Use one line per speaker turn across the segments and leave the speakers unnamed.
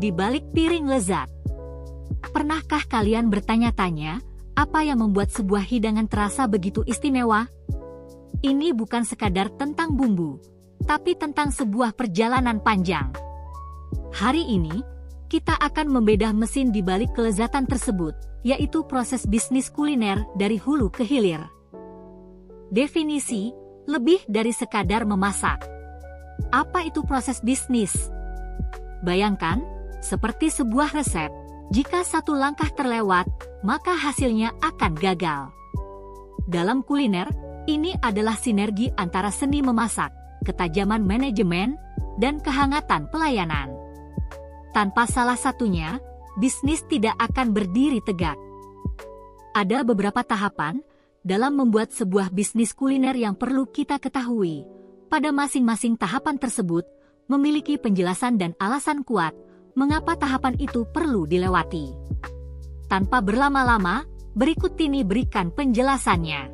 di balik piring lezat. Pernahkah kalian bertanya-tanya, apa yang membuat sebuah hidangan terasa begitu istimewa? Ini bukan sekadar tentang bumbu, tapi tentang sebuah perjalanan panjang. Hari ini, kita akan membedah mesin di balik kelezatan tersebut, yaitu proses bisnis kuliner dari hulu ke hilir. Definisi, lebih dari sekadar memasak. Apa itu proses bisnis? Bayangkan, seperti sebuah resep, jika satu langkah terlewat, maka hasilnya akan gagal. Dalam kuliner, ini adalah sinergi antara seni memasak, ketajaman manajemen, dan kehangatan pelayanan. Tanpa salah satunya, bisnis tidak akan berdiri tegak. Ada beberapa tahapan dalam membuat sebuah bisnis kuliner yang perlu kita ketahui. Pada masing-masing tahapan tersebut, memiliki penjelasan dan alasan kuat mengapa tahapan itu perlu dilewati. Tanpa berlama-lama, berikut ini berikan penjelasannya.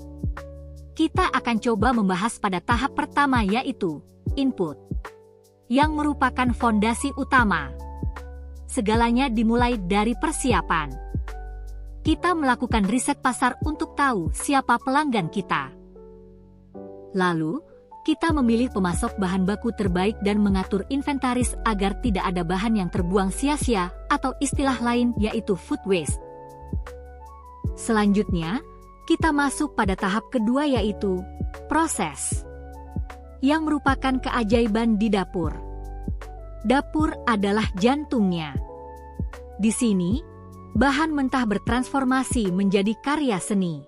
Kita akan coba membahas pada tahap pertama, yaitu input, yang merupakan fondasi utama. Segalanya dimulai dari persiapan. Kita melakukan riset pasar untuk tahu siapa pelanggan kita. Lalu, kita memilih pemasok bahan baku terbaik dan mengatur inventaris agar tidak ada bahan yang terbuang sia-sia, atau istilah lain yaitu food waste. Selanjutnya, kita masuk pada tahap kedua, yaitu proses, yang merupakan keajaiban di dapur. Dapur adalah jantungnya. Di sini, bahan mentah bertransformasi menjadi karya seni.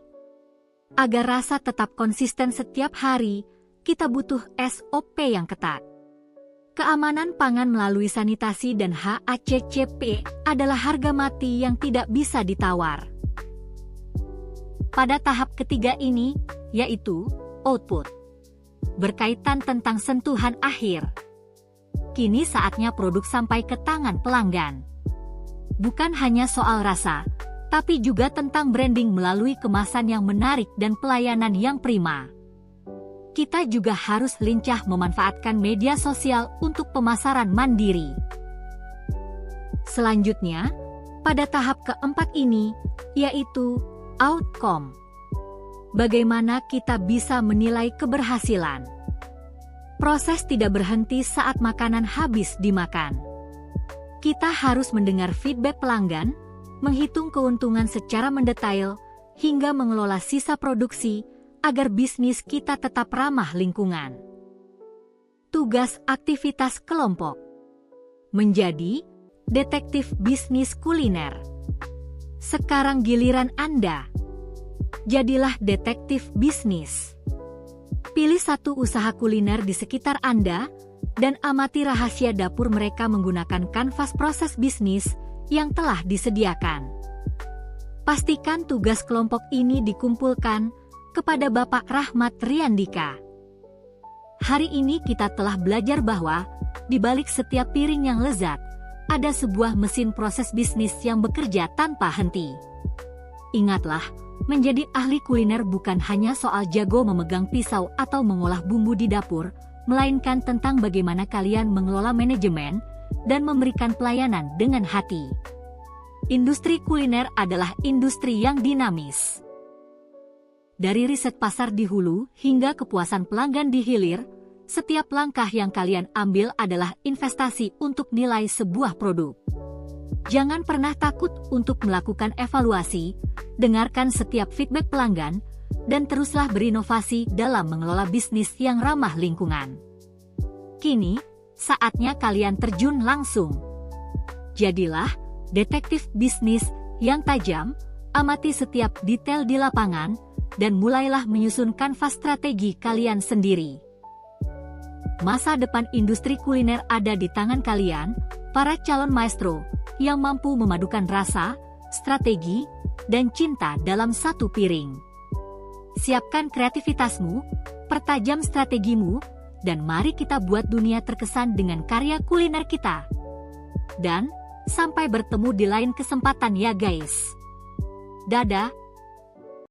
Agar rasa tetap konsisten setiap hari, kita butuh SOP yang ketat. Keamanan pangan melalui sanitasi dan HACCP adalah harga mati yang tidak bisa ditawar. Pada tahap ketiga ini, yaitu output, berkaitan tentang sentuhan akhir. Kini saatnya produk sampai ke tangan pelanggan. Bukan hanya soal rasa, tapi juga tentang branding melalui kemasan yang menarik dan pelayanan yang prima. Kita juga harus lincah memanfaatkan media sosial untuk pemasaran mandiri. Selanjutnya, pada tahap keempat ini, yaitu outcome. Bagaimana kita bisa menilai keberhasilan? Proses tidak berhenti saat makanan habis dimakan. Kita harus mendengar feedback pelanggan, menghitung keuntungan secara mendetail, hingga mengelola sisa produksi agar bisnis kita tetap ramah lingkungan. Tugas aktivitas kelompok menjadi detektif bisnis kuliner. Sekarang giliran Anda. Jadilah detektif bisnis. Pilih satu usaha kuliner di sekitar Anda dan amati rahasia dapur mereka menggunakan kanvas proses bisnis yang telah disediakan. Pastikan tugas kelompok ini dikumpulkan kepada Bapak Rahmat Riyandika. Hari ini kita telah belajar bahwa di balik setiap piring yang lezat, ada sebuah mesin proses bisnis yang bekerja tanpa henti. Ingatlah, menjadi ahli kuliner bukan hanya soal jago memegang pisau atau mengolah bumbu di dapur, melainkan tentang bagaimana kalian mengelola manajemen dan memberikan pelayanan dengan hati. Industri kuliner adalah industri yang dinamis. Dari riset pasar di hulu hingga kepuasan pelanggan di hilir, setiap langkah yang kalian ambil adalah investasi untuk nilai sebuah produk. Jangan pernah takut untuk melakukan evaluasi, dengarkan setiap feedback pelanggan, dan teruslah berinovasi dalam mengelola bisnis yang ramah lingkungan. Kini, saatnya kalian terjun langsung. Jadilah detektif bisnis yang tajam, amati setiap detail di lapangan, dan mulailah menyusun kanvas strategi kalian sendiri. Masa depan industri kuliner ada di tangan kalian, para calon maestro, yang mampu memadukan rasa, strategi, dan cinta dalam satu piring. Siapkan kreativitasmu, pertajam strategimu, dan mari kita buat dunia terkesan dengan karya kuliner kita. Dan, sampai bertemu di lain kesempatan ya guys. Dadah.